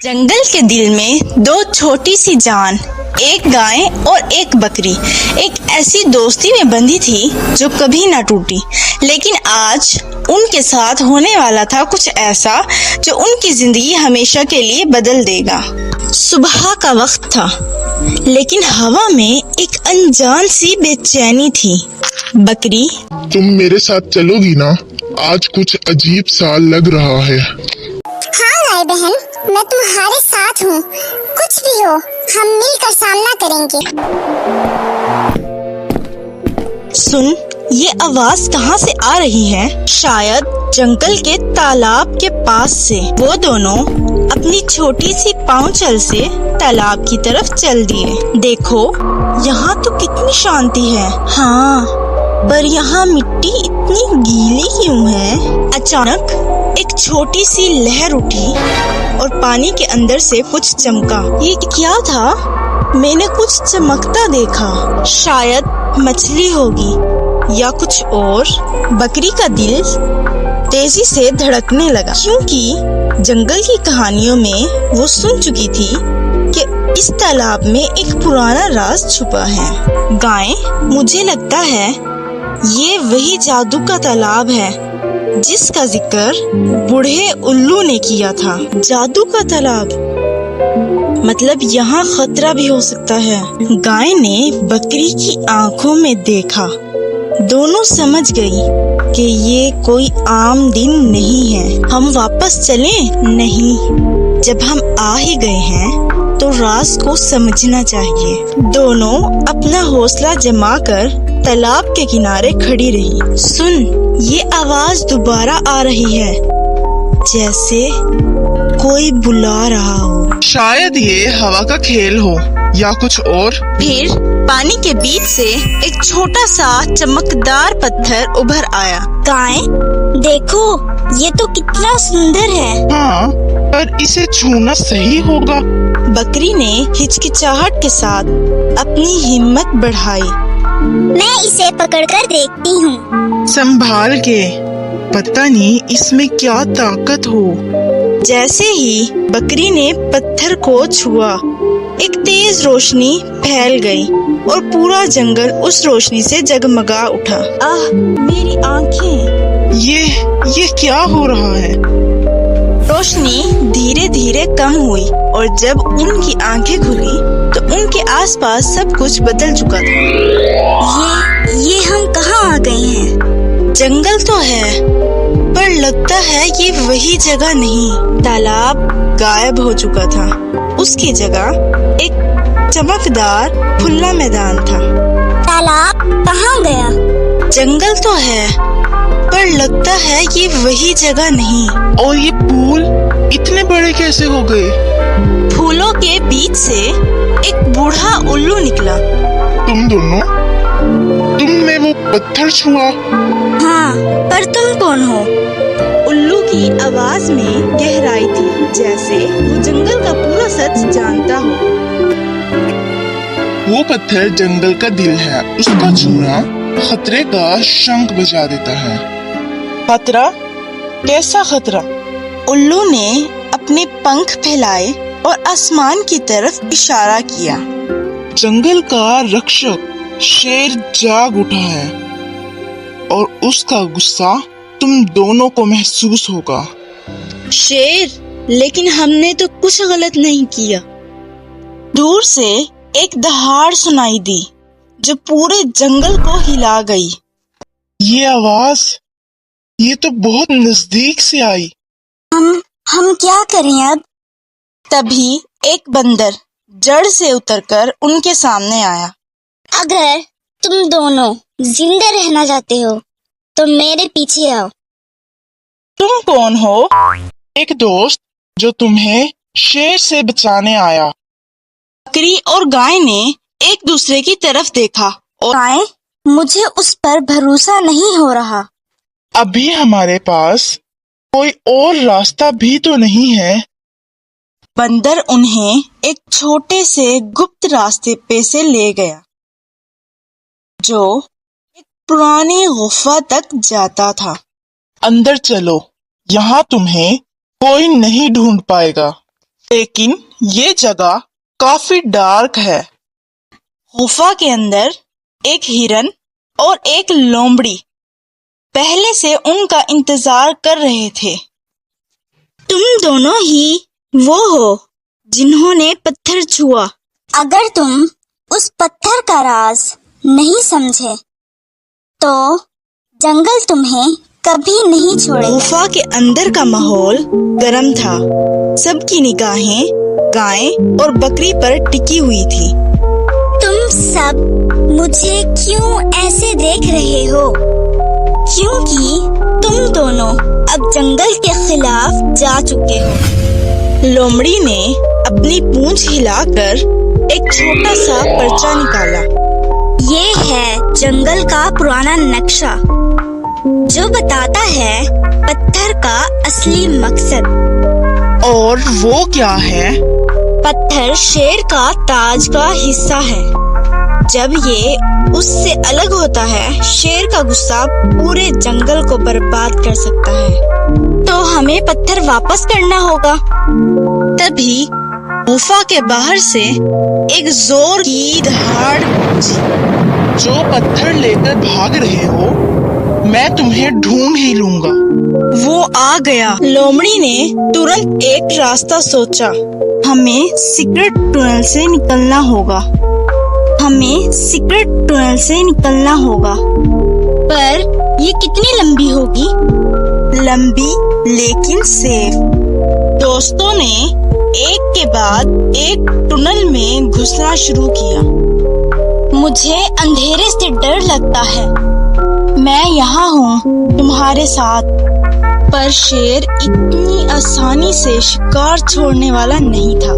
जंगल के दिल में दो छोटी सी जान, एक गाय और एक बकरी, एक ऐसी दोस्ती में बंधी थी जो कभी ना टूटी। लेकिन आज उनके साथ होने वाला था कुछ ऐसा जो उनकी जिंदगी हमेशा के लिए बदल देगा। सुबह का वक्त था, लेकिन हवा में एक अनजान सी बेचैनी थी। बकरी, तुम मेरे साथ चलोगी ना? आज कुछ अजीब सा लग रहा है। हाँ गाय बहन, मैं तुम्हारे साथ हूँ। कुछ भी हो, हम मिलकर सामना करेंगे। सुन, ये आवाज कहाँ से आ रही है? शायद जंगल के तालाब के पास से। वो दोनों अपनी छोटी सी पाँवचल से तालाब की तरफ चल दिए। देखो, यहाँ तो कितनी शांति है। हाँ, पर यहाँ मिट्टी इतनी गीली क्यों है? अचानक एक छोटी सी लहर उठी और पानी के अंदर से कुछ चमका। ये क्या था? मैंने कुछ चमकता देखा। शायद मछली होगी या कुछ और। बकरी का दिल तेजी से धड़कने लगा, क्योंकि जंगल की कहानियों में वो सुन चुकी थी कि इस तालाब में एक पुराना राज छुपा है। गाय, मुझे लगता है ये वही जादू का तालाब है जिसका जिक्र बूढ़े उल्लू ने किया था। जादू का तालाब, मतलब यहाँ खतरा भी हो सकता है। गाय ने बकरी की आंखों में देखा। दोनों समझ गई कि ये कोई आम दिन नहीं है। हम वापस चलें? नहीं, जब हम आ ही गए हैं तो राज को समझना चाहिए। दोनों अपना हौसला जमाकर तालाब के किनारे खड़ी रही। सुन, ये आवाज दोबारा आ रही है, जैसे कोई बुला रहा हो। शायद ये हवा का खेल हो या कुछ और। फिर पानी के बीच से एक छोटा सा चमकदार पत्थर उभर आया। गाय, देखो, ये तो कितना सुंदर है। हाँ, पर इसे छूना सही होगा। बकरी ने हिचकिचाहट के साथ अपनी हिम्मत बढ़ाई। मैं इसे पकड़कर देखती हूँ। संभाल के, पता नहीं इसमें क्या ताकत हो। जैसे ही बकरी ने पत्थर को छुआ, एक तेज रोशनी फैल गई और पूरा जंगल उस रोशनी से जगमगा उठा। आह, मेरी आंखें! ये क्या हो रहा है? रोशनी धीरे धीरे कम हुई और जब उनकी आंखें खुली तो उनके आसपास सब कुछ बदल चुका था। ये हम कहाँ आ गए हैं? जंगल तो है, पर लगता है ये वही जगह नहीं। तालाब गायब हो चुका था। उसकी जगह एक चमकदार खुला मैदान था। तालाब कहाँ गया? जंगल तो है, पर लगता है ये वही जगह नहीं। और ये फूल इतने बड़े कैसे हो गए? फूलों के बीच से एक बूढ़ा उल्लू निकला। तुम दोनों, तुमने वो पत्थर छुआ? हाँ, पर तुम कौन हो? उल्लू की आवाज में गहराई थी, जैसे वो जंगल का पूरा सच जानता हो। वो पत्थर जंगल का दिल है। उसका छूना खतरे का शंख बजा देता है। खतरा? कैसा खतरा? उल्लू ने अपने पंख फैलाए और आसमान की तरफ इशारा किया। जंगल का रक्षक शेर जाग उठा है और उसका गुस्सा तुम दोनों को महसूस होगा। शेर? लेकिन हमने तो कुछ गलत नहीं किया। दूर से एक दहाड़ सुनाई दी जो पूरे जंगल को हिला गई। ये आवाज, ये तो बहुत नजदीक से आई। हम क्या करें अब? तभी एक बंदर जड़ से उतरकर उनके सामने आया। अगर तुम दोनों जिंदा रहना चाहते हो तो मेरे पीछे आओ। तुम कौन हो? एक दोस्त जो तुम्हें शेर से बचाने आया। बकरी और गाय ने एक दूसरे की तरफ देखा और गाय, मुझे उस पर भरोसा नहीं हो रहा। अभी हमारे पास कोई और रास्ता भी तो नहीं है। बंदर उन्हें एक छोटे से गुप्त रास्ते पे से ले गया, जो एक पुरानी गुफा तक जाता था। अंदर चलो, यहाँ तुम्हें कोई नहीं ढूंढ पाएगा। लेकिन ये जगह काफी डार्क है। गुफा के अंदर एक हिरन और एक लोमड़ी पहले से उनका इंतजार कर रहे थे। तुम दोनों ही वो हो जिन्होंने पत्थर छुआ। अगर तुम उस पत्थर का राज नहीं समझे तो जंगल तुम्हें कभी नहीं छोड़ेगा। गुफा के अंदर का माहौल गर्म था। सबकी निगाहें गाय और बकरी पर टिकी हुई थी। तुम सब मुझे क्यों ऐसे देख रहे हो? क्योंकि तुम दोनों अब जंगल के खिलाफ जा चुके हो। लोमड़ी ने अपनी पूंछ हिलाकर एक छोटा सा पर्चा निकाला। ये है जंगल का पुराना नक्शा जो बताता है पत्थर का असली मकसद। और वो क्या है? पत्थर शेर का ताज का हिस्सा है। जब ये उससे अलग होता है, शेर का गुस्सा पूरे जंगल को बर्बाद कर सकता है। तो हमें पत्थर वापस करना होगा। तभी गुफा के बाहर से एक जोर की दहाड़ गूंजी। जो पत्थर लेकर भाग रहे हो, मैं तुम्हें ढूंढ ही लूंगा। वो आ गया। लोमड़ी ने तुरंत एक रास्ता सोचा। हमें सीक्रेट टनल से निकलना होगा। हमें सीक्रेट टनल से निकलना होगा। पर ये कितनी लंबी होगी? लंबी लेकिन सेफ। दोस्तों ने एक के बाद एक टनल में घुसना शुरू किया। मुझे अंधेरे से डर लगता है। मैं यहाँ हूँ तुम्हारे साथ। पर शेर इतनी आसानी से शिकार छोड़ने वाला नहीं था।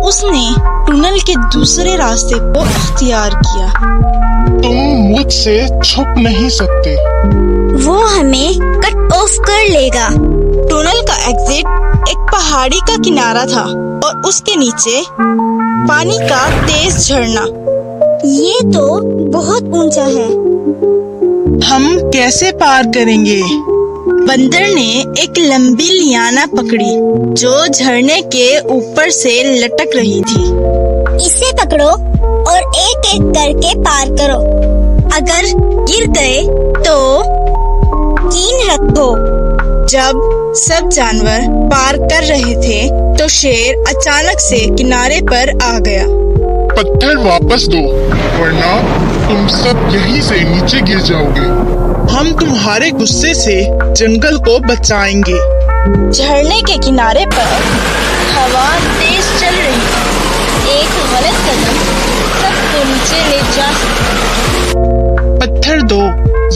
उसने टनल के दूसरे रास्ते को अख्तियार किया। तुम मुझसे छुप नहीं सकते। वो हमें कट ऑफ कर लेगा। टनल का एग्जिट एक पहाड़ी का किनारा था और उसके नीचे पानी का तेज झरना। ये तो बहुत ऊंचा है। हम कैसे पार करेंगे? बंदर ने एक लंबी लियाना पकड़ी जो झरने के ऊपर से लटक रही थी। इसे पकड़ो और एक एक करके पार करो। अगर गिर गए तो कीन रखो। जब सब जानवर पार कर रहे थे तो शेर अचानक से किनारे पर आ गया। पत्थर वापस दो, वरना तुम सब यहीं से नीचे गिर जाओगे। हम तुम्हारे गुस्से से जंगल को बचाएंगे। झरने के किनारे पर हवा तेज चल रही थी। एक गलत कदम सबको नीचे ले जा सकता। पत्थर दो,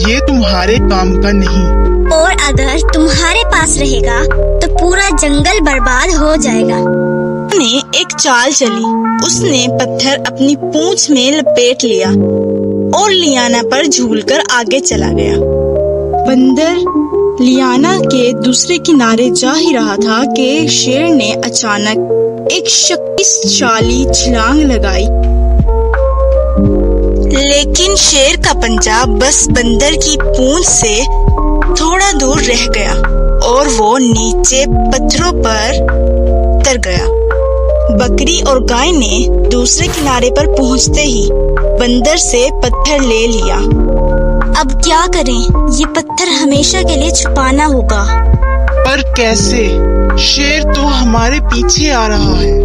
ये तुम्हारे काम का नहीं। और अगर तुम्हारे पास रहेगा तो पूरा जंगल बर्बाद हो जाएगा। ने एक चाल चली। उसने पत्थर अपनी पूंछ में लपेट लिया और लियाना पर झूलकर आगे चला गया। बंदर लियाना के दूसरे किनारे जा ही रहा था कि शेर ने अचानक एक शक्तिशाली छलांग लगाई। लेकिन शेर का पंजा बस बंदर की पूंछ से थोड़ा दूर रह गया और वो नीचे पत्थरों पर उतर गया। बकरी और गाय ने दूसरे किनारे पर पहुंचते ही बंदर से पत्थर ले लिया। अब क्या करें? ये पत्थर हमेशा के लिए छुपाना होगा। पर कैसे? शेर तो हमारे पीछे आ रहा है।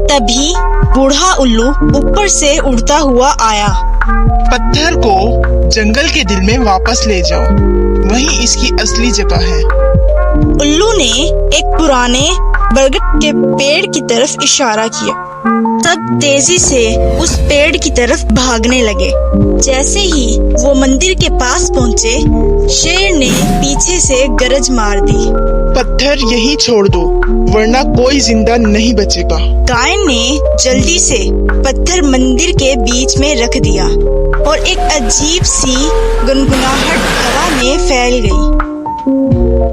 तभी बूढ़ा उल्लू ऊपर से उड़ता हुआ आया। पत्थर को जंगल के दिल में वापस ले जाओ, वहीं इसकी असली जगह है। उल्लू ने एक पुराने बरगद के पेड़ की तरफ इशारा किया। सब तेजी से उस पेड़ की तरफ भागने लगे। जैसे ही वो मंदिर के पास पहुँचे, शेर ने पीछे से गरज मार दी। पत्थर यहीं छोड़ दो, वरना कोई जिंदा नहीं बचेगा। गाय ने जल्दी से पत्थर मंदिर के बीच में रख दिया और एक अजीब सी गुनगुनाहट हवा में फैल गई।